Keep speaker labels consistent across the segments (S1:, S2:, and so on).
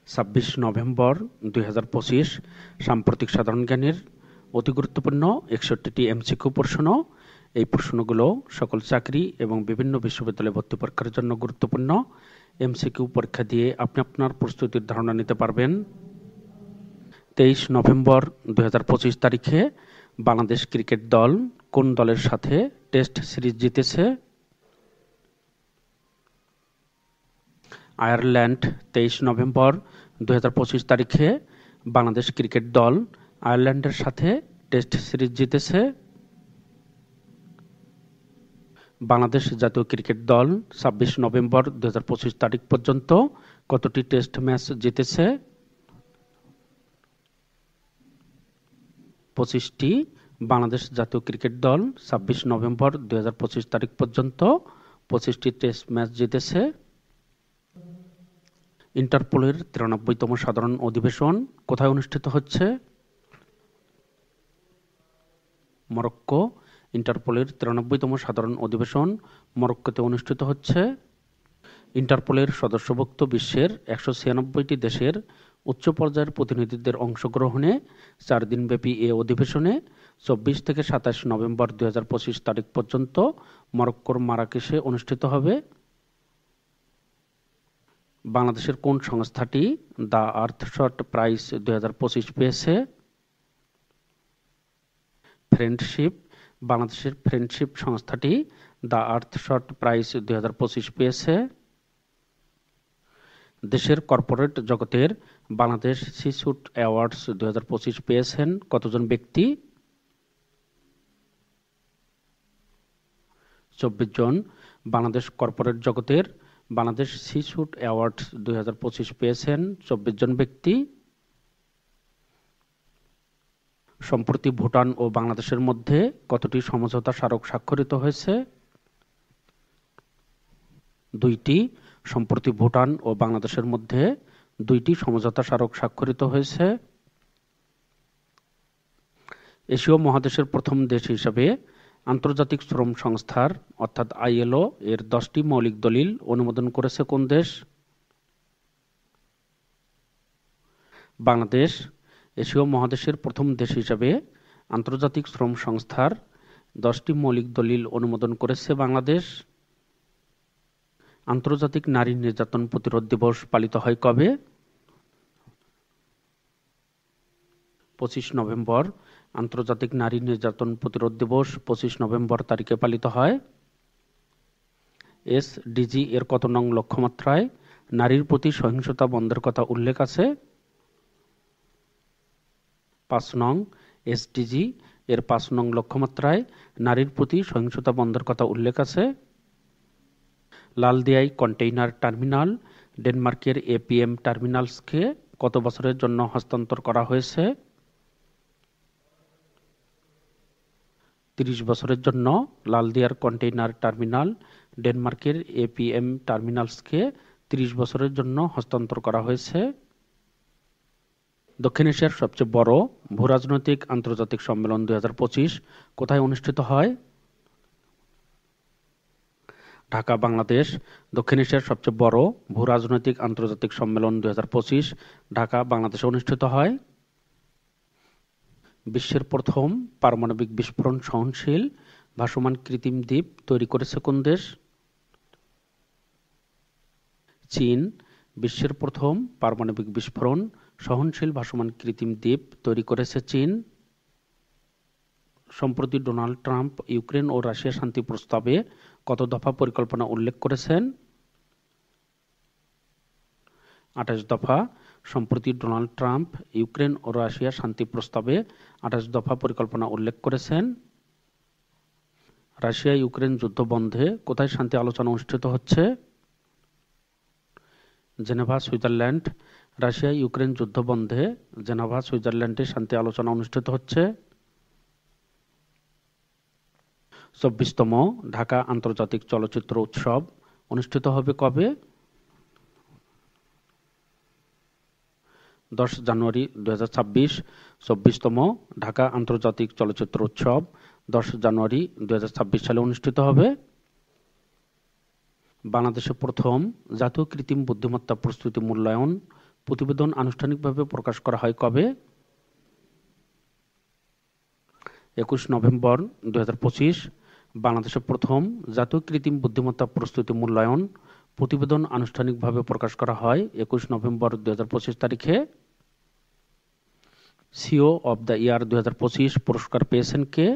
S1: ২৬ November ২০২৫ সাম্প্রতিক সাধারণ জ্ঞানের অতি গুরুত্বপূর্ণ ৬১টি এমসিকিউ প্রশ্ন। এই প্রশ্নগুলো সকল চাকরি এবং বিভিন্ন বিশ্ববিদ্যালয়ে ভর্তি পরীক্ষার জন্য গুরুত্বপূর্ণ। এমসিকিউ পরীক্ষা দিয়ে আপনি আপনার প্রস্তুতির ধারণা নিতে পারবেন। ২৩ নভেম্বর ২০২৫ তারিখে বাংলাদেশ ক্রিকেট দল কোন দলের সাথে টেস্ট সিরিজ জিতেছে? আয়ারল্যান্ড। ২৩ নভেম্বর ২০২৫ তারিখে বাংলাদেশ ক্রিকেট দল আয়ারল্যান্ডের সাথে টেস্ট সিরিজ জিতেছে। বাংলাদেশ জাতীয় ক্রিকেট দল ২৬ নভেম্বর ২০২৫ তারিখ পর্যন্ত কতটি টেস্ট ম্যাচ জিতেছে? ২৫টি। বাংলাদেশ জাতীয় ক্রিকেট দল ২৬ নভেম্বর ২০২৫ তারিখ পর্যন্ত ২৫টি টেস্ট ম্যাচ জিতেছে। ইন্টারপোলের ৯৩তম সাধারণ অধিবেশন কোথায় অনুষ্ঠিত হচ্ছে? মরক্কো। ইন্টারপোলের ৯৩তম সাধারণ অধিবেশন মরক্কোতে অনুষ্ঠিত হচ্ছে। ইন্টারপোলের সদস্যভুক্ত বিশ্বের ১৯৬টি দেশের উচ্চ পর্যায়ের প্রতিনিধিদের অংশগ্রহণে ৪ দিনব্যাপী এ অধিবেশনে ২৪ থেকে ২৭ নভেম্বর ২০২৫ তারিখ পর্যন্ত মরক্কোর মারাকেশে অনুষ্ঠিত হবে। বাংলাদেশের কোন সংস্থাটি দ্য আর্থশট প্রাইজ ২০২৫ পেয়েছে? ফ্রেন্ডশিপ। বাংলাদেশের ফ্রেন্ডশিপ সংস্থাটি দ্য আর্থশট প্রাইজ ২০২৫ পেয়েছে। দেশের কর্পোরেট জগতের বাংলাদেশ সি-স্যুট অ্যাওয়ার্ডস ২০২৫ পেয়েছেন কতজন ব্যক্তি? ২৪ জন। বাংলাদেশ কর্পোরেট জগতের বাংলাদেশ সি-স্যুট অ্যাওয়ার্ডস ২০২৫ পেয়েছেন ২৪ জন ব্যক্তি। সম্প্রতি ভুটান ও বাংলাদেশের মধ্যে কতটি সমঝোতা স্মারক স্বাক্ষরিত হয়েছে? ২টি। সম্প্রতি ভুটান ও বাংলাদেশের মধ্যে ২টি সমঝোতা স্মারক স্বাক্ষরিত হয়েছে। এশীয় মহাদেশের প্রথম দেশ হিসেবে আন্তর্জাতিক শ্রম সংস্থার অর্থাৎ আইএলও এর ১০টি মৌলিক দলিল অনুমোদন করেছে কোন দেশ? বাংলাদেশ। এশীয় মহাদেশের প্রথম দেশ হিসেবে আন্তর্জাতিক শ্রম সংস্থার ১০টি মৌলিক দলিল অনুমোদন করেছে বাংলাদেশ। আন্তর্জাতিক নারী নির্যাতন প্রতিরোধ দিবস পালিত হয় কবে? ২৫ নভেম্বর। আন্তর্জাতিক নারী নির্যাতন প্রতিরোধ দিবস ২৫ নভেম্বর তারিখে পালিত হয়। এসডিজি এর কত নং লক্ষ্যমাত্রায় নারীর প্রতি সহিংসতা বন্ধের কথা উল্লেখ আছে? ৫ নং। এসডিজি এর ৫ নং লক্ষ্যমাত্রায় নারীর প্রতি সহিংসতা বন্ধের কথা উল্লেখ আছে। লালদিয়াই কন্টেইনার টার্মিনাল ডেনমার্কের এপিএম টার্মিনালসকে কত বছরের জন্য হস্তান্তর করা হয়েছে? ৩০ বছরের জন্য লালদিয়ার কন্টেইনার টার্মিনাল ডেনমার্কের এপিএম টার্মিনালসকে ৩০ বছরের জন্য হস্তান্তর করা হয়েছে। দক্ষিণ এশিয়ার সবচেয়ে বড় ভূরাজনৈতিক আন্তর্জাতিক সম্মেলন ২০২৫ কোথায় অনুষ্ঠিত হয়? ঢাকা। বাংলাদেশ। দক্ষিণ এশিয়ার সবচেয়ে বড় ভূরাজনৈতিক আন্তর্জাতিক সম্মেলন ২০২৫ ঢাকা, বাংলাদেশে অনুষ্ঠিত হয়। বিশ্বের প্রথম পারমাণবিক বিস্ফোরণ সহনশীল ভাসমান কৃত্রিম দ্বীপ তৈরি করেছে কোন দেশ? চীন। বিশ্বের প্রথম পারমাণবিক বিস্ফোরণ সহনশীল ভাসমান কৃত্রিম দ্বীপ তৈরি করেছে চীন। সম্প্রতি ডোনাল্ড ট্রাম্প ইউক্রেন ও রাশিয়া শান্তি প্রস্তাবে কত দফা পরিকল্পনা উল্লেখ করেছেন? ২৮ দফা। সম্প্রতি ডোনাল্ড ট্রাম্প ইউক্রেন ও রাশিয়া শান্তি প্রস্তাবে ২৮ দফা পরিকল্পনা উল্লেখ করেছেন। রাশিয়া ইউক্রেন যুদ্ধ বন্ধে কোথায় শান্তি আলোচনা অনুষ্ঠিত হচ্ছে? Geneva, Switzerland. রাশিয়া ইউক্রেন যুদ্ধ বন্ধে জেনেভা, সুইজারল্যান্ডে শান্তি আলোচনা অনুষ্ঠিত হচ্ছে। ২৪তম ঢাকা আন্তর্জাতিক চলচ্চিত্র উৎসব অনুষ্ঠিত হবে কবে? ১০ জানুয়ারি ২০২৬। ২৪তম ঢাকা আন্তর্জাতিক চলচ্চিত্র উৎসব ১০ জানুয়ারি ২০২৬ সালে অনুষ্ঠিত হবে। বাংলাদেশে প্রথম জাতীয় কৃত্রিম বুদ্ধিমত্তা প্রস্তুতি মূল্যায়ন প্রতিবেদন আনুষ্ঠানিকভাবে প্রকাশ করা হয় কবে? 21 নভেম্বর 2025। বাংলাদেশের প্রথম জাতীয় কৃত্রিম বুদ্ধিমত্তা প্রস্তুতি মূল্যায়ন প্রতিবেদন আনুষ্ঠানিকভাবে প্রকাশ করা হয় 21 নভেম্বর 2025 তারিখে। সিও অব দ্য ইয়ার 2025 পুরস্কার পেয়েছেন কে?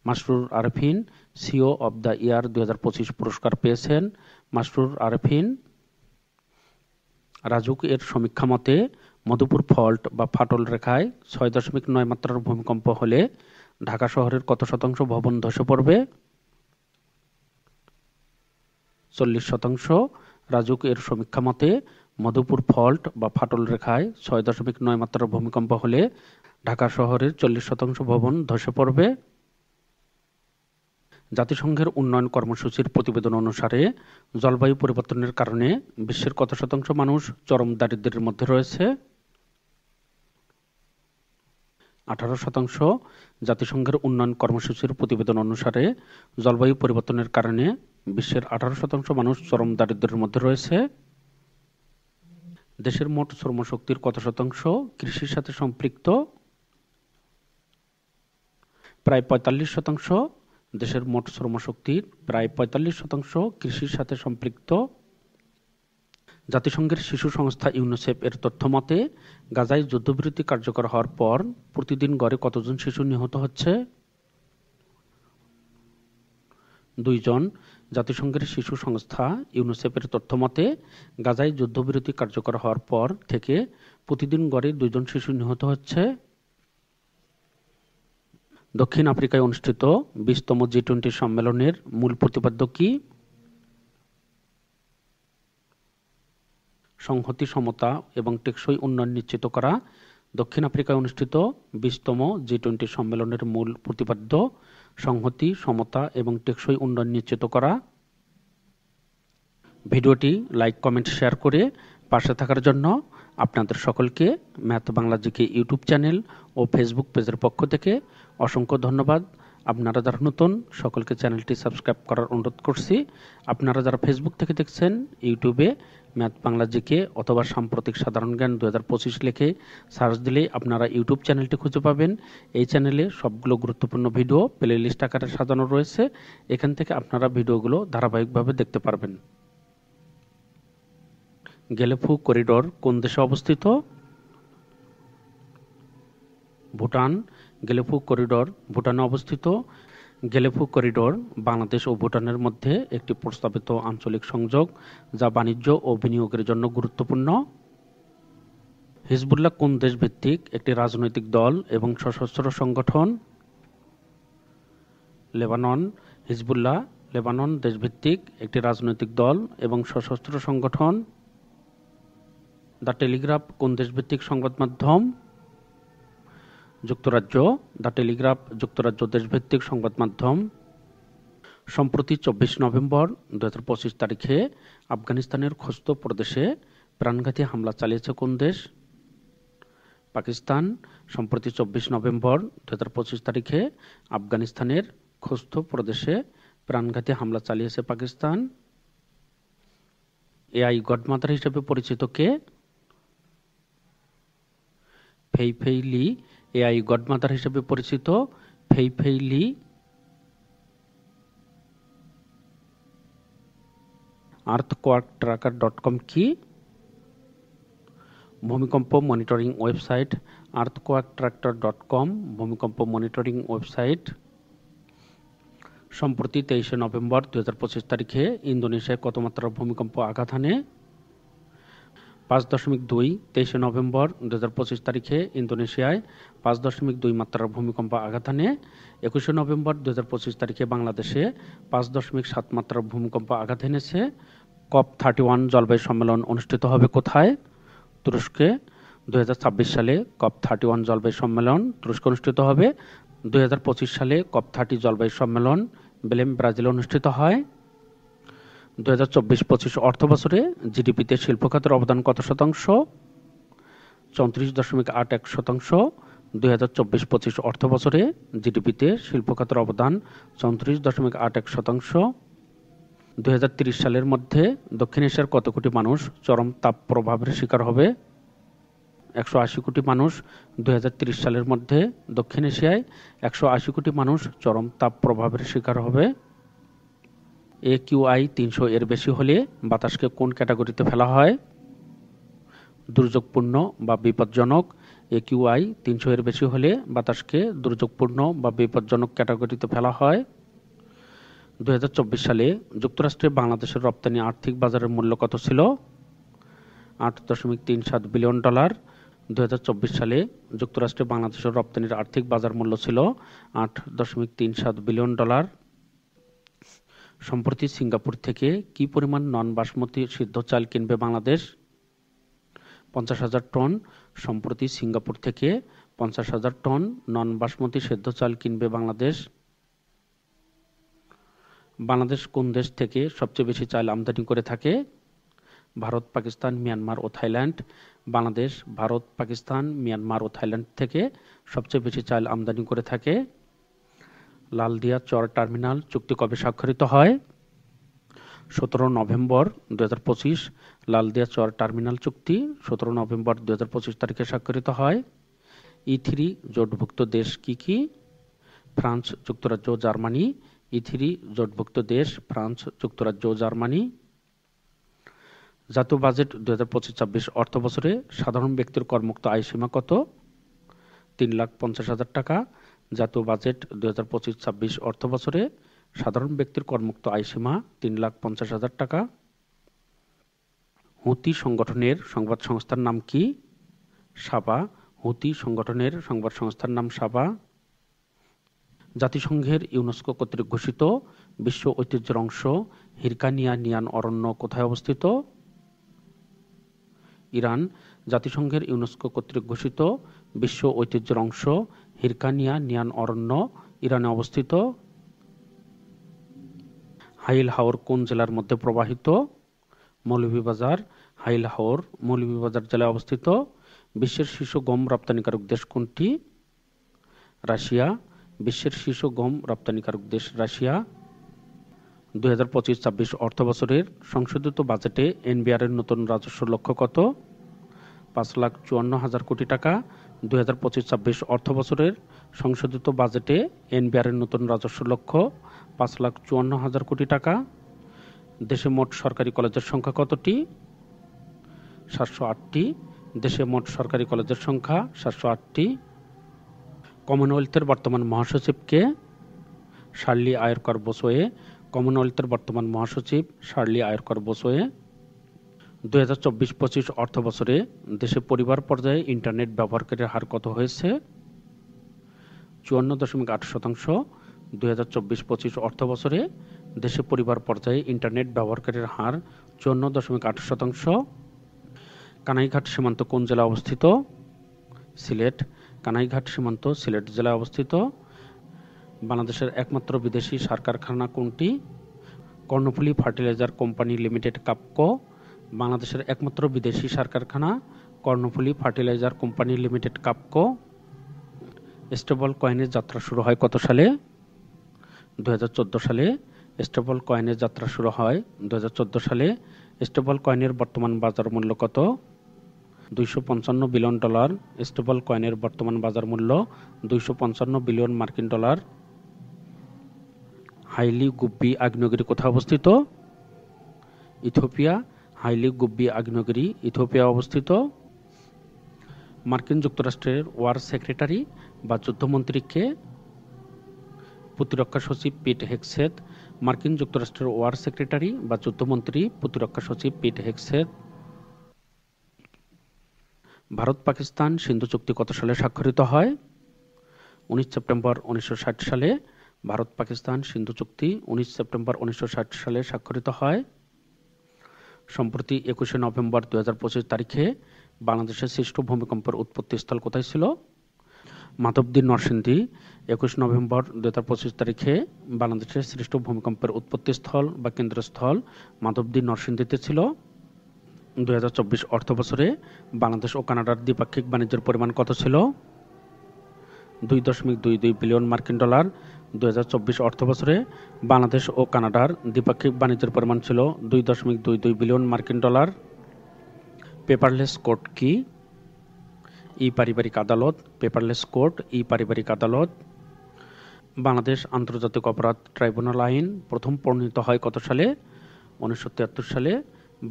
S1: Masrur Arefin. CEO of the year 2025 পুরস্কার পেয়েছেন মাসরুর আরেফিন। রাজুক এর সমীক্ষা মতে মধুপুর ফল্ট বা ফাটল রেখায় 6.9 মাত্রার ভূমিকম্প হলে ঢাকা শহরের কত শতাংশ ভবন ধসে পড়বে? 40%। রাজুক এর সমীক্ষা মতে মধুপুর ফল্ট বা ফাটল রেখায় 6.9 মাত্রার ভূমিকম্প হলে ঢাকা শহরের 40% ভবন ধসে পড়বে। জাতিসংঘের উন্নয়ন কর্মসূচির প্রতিবেদন অনুসারে জলবায়ু পরিবর্তনের কারণে বিশ্বের কত শতাংশ মানুষ চরম দারিদ্র্যের মধ্যে রয়েছে? 18%। জাতিসংঘের উন্নয়ন কর্মসূচির প্রতিবেদন অনুসারে জলবায়ু পরিবর্তনের কারণে বিশ্বের 18% মানুষ চরম দারিদ্র্যের মধ্যে রয়েছে। দেশের মোট শ্রমশক্তির কত শতাংশ কৃষির সাথে সম্পৃক্ত? প্রায় 45%। দেশের মোট শ্রমশক্তির প্রায় 45% কৃষির সাথে সম্পৃক্ত। জাতিসংঘের শিশু সংস্থা ইউনিসেফ এর তথ্য মতে গাজায় যুদ্ধবিরতি কার্যকর হওয়ার পর প্রতিদিন গড়ে কতজন শিশু নিহত হচ্ছে? 2 জন। জাতিসংঘের শিশু সংস্থা ইউনিসেফ এর তথ্য মতে গাজায় যুদ্ধবিরতি কার্যকর হওয়ার পর থেকে প্রতিদিন গড়ে 2 জন শিশু নিহত হচ্ছে। দক্ষিণ আফ্রিকায় অনুষ্ঠিত 20তম জি-20 সম্মেলনের মূল প্রতিপাদ্য কি? সংহতি, সমতা এবং টেকসই উন্নয়ন নিশ্চিত করা। দক্ষিণ আফ্রিকায় অনুষ্ঠিত 20তম জি-20 সম্মেলনের মূল প্রতিপাদ্য সংহতি, সমতা এবং টেকসই উন্নয়ন নিশ্চিত করা। ভিডিওটি লাইক, কমেন্ট, শেয়ার করে পাশে থাকার জন্য আপনাদের সকলকে math Bangla GK YouTube channel ও ফেসবুক পেজের পক্ষ থেকে অসংখ্য ধন্যবাদ। আপনারা যারা নতুন সকলকে চ্যানেলটি সাবস্ক্রাইব করার অনুরোধ করছি। আপনারা যারা ফেসবুক থেকে দেখছেন ইউটিউবে ম্যাথ বাংলা জিকে অথবা সাম্প্রতিক সাধারণ জ্ঞান 2025 লিখে সার্চ দিলেই আপনারা ইউটিউব চ্যানেলটি খুঁজে পাবেন। এই চ্যানেলে সবগুলো গুরুত্বপূর্ণ ভিডিও প্লে লিস্ট আকারে সাজানো রয়েছে। এখান থেকে আপনারা ভিডিওগুলো ধারাবাহিকভাবে দেখতে পারবেন। গেলেফু করিডোর কোন দেশে অবস্থিত? ভুটান। গেলেফু করিডোর ভুটানে অবস্থিত। গেলেফু করিডোর বাংলাদেশ ও ভুটানের মধ্যে একটি প্রস্তাবিত আঞ্চলিক সংযোগ যা বাণিজ্য ও বিনিয়োগের জন্য গুরুত্বপূর্ণ। হিজবুল্লাহ কোন দেশ ভিত্তিক একটি রাজনৈতিক দল এবং সশস্ত্র সংগঠন? লেবানন। হিজবুল্লাহ লেবানন দেশভিত্তিক একটি রাজনৈতিক দল এবং সশস্ত্র সংগঠন। দ্য টেলিগ্রাফ কোন দেশভিত্তিক সংবাদ মাধ্যম? যুক্তরাজ্য। দ্য টেলিগ্রাফ যুক্তরাজ্য দেশভিত্তিক সংবাদ মাধ্যম। সম্প্রতি 24 নভেম্বর 2025 তারিখে আফগানিস্তানের খোস্ত প্রদেশে প্রাণঘাতী হামলা চালিয়েছে কোন দেশ? পাকিস্তান। সম্প্রতি 24 নভেম্বর 2025 তারিখে আফগানিস্তানের খোস্ত প্রদেশে প্রাণঘাতী হামলা চালিয়েছে পাকিস্তান। এআই গডমাদার হিসেবে পরিচিত কে? ফেই লি। এআই গডমাদার হিসেবে পরিচিত ফেই লি। earthquaketracker.com কি? ভূমিকম্প মনিটরিং ওয়েবসাইট। earthquaketracker.com ভূমিকম্প মনিটরিং ওয়েবসাইট। সম্প্রতি 23 নভেম্বর 2025 তারিখে ইন্দোনেশিয়ায় কত মাত্রার ভূমিকম্প আঘাত হানে? 5.2। 23 নভেম্বর 2025 তারিখে ইন্দোনেশিয়ায় 5.2 মাত্রার ভূমিকম্প আঘাত হানে। 21 নভেম্বর 2025 তারিখে বাংলাদেশে 5.7 মাত্রার ভূমিকম্প আঘাত হেনেছে। COP31 জলবায়ু সম্মেলন অনুষ্ঠিত হবে কোথায়? তুরস্কে। 2026 সালে COP31 জলবায়ু সম্মেলন তুরস্কে অনুষ্ঠিত হবে। 2025 সালে COP30 জলবায়ু সম্মেলন বেলেম, ব্রাজিলে অনুষ্ঠিত হয়। 2024-25 অর্থ বছরে জিডিপিতে শিল্প খাতের অবদান কত শতাংশ? 34.81%। 2024-25 অর্থ বছরে জিডিপিতে শিল্প খাতের অবদান 34.81%। 2030 সালের মধ্যে দক্ষিণ এশিয়ার কত কোটি মানুষ চরম তাপ প্রভাবের শিকার হবে? 180 কোটি মানুষ। 2030 সালের মধ্যে দক্ষিণ এশিয়ায় 180 কোটি মানুষ চরম তাপ প্রভাবের শিকার হবে। AQI 300 এর বেশি হলে বাতাসকে কোন ক্যাটাগরিতে ফেলা হয়? দুর্যোগপূর্ণ বা বিপজ্জনক। AQI 300 এর বেশি হলে বাতাসকে দুর্যোগপূর্ণ বা বিপজ্জনক ক্যাটাগরিতে ফেলা হয়। 2024 সালে যুক্তরাষ্ট্রে বাংলাদেশের রপ্তানি আর্থিক বাজারের মূল্য কত ছিল? $8.37 বিলিয়ন। 2024 সালে যুক্তরাষ্ট্রে বাংলাদেশের রপ্তানির আর্থিক বাজার মূল্য ছিল $8.37 বিলিয়ন। সম্প্রতি সিঙ্গাপুর থেকে কি পরিমাণ নন বাসমতি সিদ্ধ চাল কিনবে বাংলাদেশ? 50,000 টন। সম্প্রতি সিঙ্গাপুর থেকে 50,000 টন নন বাসমতি সিদ্ধ চাল কিনবে বাংলাদেশ। বাংলাদেশ কোন দেশ থেকে সবচেয়ে বেশি চাল আমদানি করে থাকে? ভারত, পাকিস্তান, মিয়ানমার ও থাইল্যান্ড। বাংলাদেশ ভারত, পাকিস্তান, মিয়ানমার ও থাইল্যান্ড থেকে সবচেয়ে বেশি চাল আমদানি করে থাকে। লালদিয়া চর টার্মিনাল চুক্তি কবে স্বাক্ষরিত হয়? 17 নভেম্বর 2025। লালদিয়া চর টার্মিনাল চুক্তি 17 নভেম্বর 2025 তারিখে স্বাক্ষরিত হয়। E3 জোটভুক্ত দেশ কি কি? ফ্রান্স, যুক্তরাজ্য, জার্মানি। E3 জোটভুক্ত দেশ ফ্রান্স, যুক্তরাজ্য, জার্মানি। জাতীয় বাজেট 2025-26 অর্থ বছরে সাধারণ ব্যক্তির করমুক্ত আয় সীমা কত? 3,50,000 টাকা। জাতীয় বাজেট 2025-26 অর্থ বছরে সাধারণ ব্যক্তির করমুক্ত আয় সীমা 3,50,000 টাকা। হুতি সংগঠনের সংবাদ সংস্থার নাম কি? সাবা। হুতি সংগঠনের সংবাদ সংস্থার নাম সাবা। জাতিসংঘের ইউনেস্কো কর্তৃক ঘোষিত বিশ্ব ঐতিহ্যের অংশ হিরকানিয়া নিয়ান অরণ্য কোথায় অবস্থিত? ইরান। জাতিসংঘের ইউনেস্কো কর্তৃক ঘোষিত বিশ্ব ঐতিহ্যের অংশ হিরকানিয়া নিয়ান অরণ্য ইরানে অবস্থিত। হাইল হাওর কোন জেলার মধ্যে প্রবাহিত? মৌলভীবাজার। হাইল হাওর মৌলভীবাজার জেলায় অবস্থিত। বিশ্বের শীর্ষ গম রপ্তানিকারক দেশ কোনটি? রাশিয়া। বিশ্বের শীর্ষ গম রপ্তানিকারক দেশ রাশিয়া। 2025-26 অর্থ বছরের সংশোধিত বাজেটে এনবিআর এর নতুন রাজস্ব লক্ষ্য কত? 5,54,000 কোটি টাকা। 2025-26 অর্থ বছরের সংশোধিত বাজেটে এনবিআর এর নতুন রাজস্ব লক্ষ্য 5,54,000 কোটি টাকা। দেশে মোট সরকারি কলেজের সংখ্যা কতটি? 708টি। দেশে মোট সরকারি কলেজের সংখ্যা 708টি। কমনওয়েলথের বর্তমান মহাসচিব কে? শার্লি আয়রকর বোসোয়ে। কমনওয়েলথের বর্তমান মহাসচিব শার্লি আয়রকর বোসোয়ে। 2024-25 অর্থ বছরে দেশে পরিবার পর্যায়ে ইন্টারনেট ব্যবহারকারীর হার কত হয়েছে? 54.8%। 2024-25 অর্থ বছরে দেশে পরিবার পর্যায়ে ইন্টারনেট ব্যবহারকারীর হার 54.8%। কানাইঘাট সীমান্ত কোন জেলায় অবস্থিত? সিলেট। কানাইঘাট সীমান্ত সিলেট জেলায় অবস্থিত। বাংলাদেশের একমাত্র বিদেশি সার কারখানা কোনটি? Karnaphuli fertiliser company limited KAFCO. বাংলাদেশের একমাত্র বিদেশি সার কারখানা Karnaphuli fertiliser company limited KAFCO. Stable কয়েনের যাত্রা শুরু হয় কত সালে? 2014 সালে স্টেবল কয়েনের যাত্রা শুরু হয় 2014 সালে। স্টেবল কয়েনের বর্তমান বাজার মূল্য কত? $255 বিলিয়ন। স্টেবল কয়েনের বর্তমান বাজার মূল্য $255 বিলিয়ন মার্কিন ডলার। হাইলি গুব্বি আগ্নেয়গিরি কোথায় অবস্থিত? ইথিওপিয়া। হাইলি গুব্বি আগ্নেয়গিরি ইথিওপিয়া অবস্থিত। মার্কিন যুক্তরাষ্ট্রের ওয়ার সেক্রেটারি বা যুদ্ধমন্ত্রী কে? প্রতিরক্ষা সচিব পিট হেগসেথ। মার্কিন যুক্তরাষ্ট্রের ওয়ার সেক্রেটারি বা যুদ্ধমন্ত্রী প্রতিরক্ষা সচিব পিট হেগসেথ। ভারত পাকিস্তান সিন্ধু চুক্তি কত সালে স্বাক্ষরিত হয়? 19 সেপ্টেম্বর 1960 সালে। ভারত পাকিস্তান সিন্ধু চুক্তি 19 সেপ্টেম্বর 1960 সালে স্বাক্ষরিত হয়। সম্প্রতি 21 নভেম্বর 2025 তারিখে বাংলাদেশের সৃষ্ট ভূমিকম্পের উৎপত্তিস্থল কোথায় ছিল? মাধবদী নরসিংদী। 21 নভেম্বর 2025 তারিখে বাংলাদেশের সৃষ্ট ভূমিকম্পের উৎপত্তিস্থল বা কেন্দ্রস্থল মাধবদী নরসিংদীতে ছিল। 2024 অর্থ বছরে বাংলাদেশ ও কানাডার দ্বিপাক্ষিক বাণিজ্যের পরিমাণ কত ছিল? $2.22 বিলিয়ন মার্কিন ডলার। 2024 অর্থবছরে বাংলাদেশ ও কানাডার দ্বিপাক্ষিক বাণিজ্যের পরিমাণ ছিল $2.22 বিলিয়ন। পেপারলেস কোর্ট কি? ই পারিবারিক আদালত। পেপারলেস কোর্ট ই পারিবারিক আদালত। বাংলাদেশ আন্তর্জাতিক অপরাধ ট্রাইব্যুনাল আইন প্রথম প্রণীত হয় কত সালে? 1973 সালে।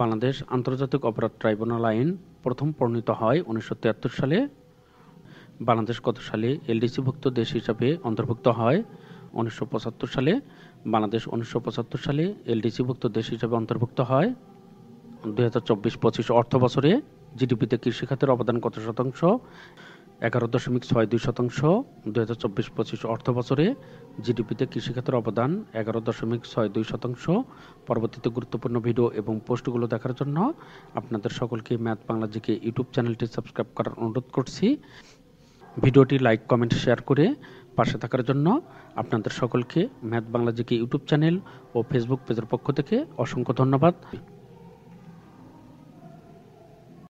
S1: বাংলাদেশ আন্তর্জাতিক অপরাধ ট্রাইব্যুনাল আইন প্রথম প্রণীত হয় 1973 সালে। বাংলাদেশ কত সালে এলডিসিভুক্ত দেশ হিসাবে অন্তর্ভুক্ত হয়? 1975 সালে। বাংলাদেশ 1975 সালে এলডিসিভুক্ত দেশ হিসাবে অন্তর্ভুক্ত হয়। 2024-25 অর্থ বছরে জিডিপিতে কৃষি খাতের অবদান কত শতাংশ? 11.62%। 2024-25 অর্থ বছরে জিডিপিতে কৃষি খাতের অবদান 11.62%। পরবর্তীতে গুরুত্বপূর্ণ ভিডিও এবং পোস্টগুলো দেখার জন্য আপনাদের সকলকে ম্যাথ বাংলা জিকে ইউটিউব চ্যানেলটি সাবস্ক্রাইব করার অনুরোধ করছি। ভিডিওটি লাইক, কমেন্ট, শেয়ার করে পাশে থাকার জন্য আপনাদের সকলকে math Bangla GK YouTube channel ও ফেসবুক পেজের পক্ষ থেকে অসংখ্য ধন্যবাদ।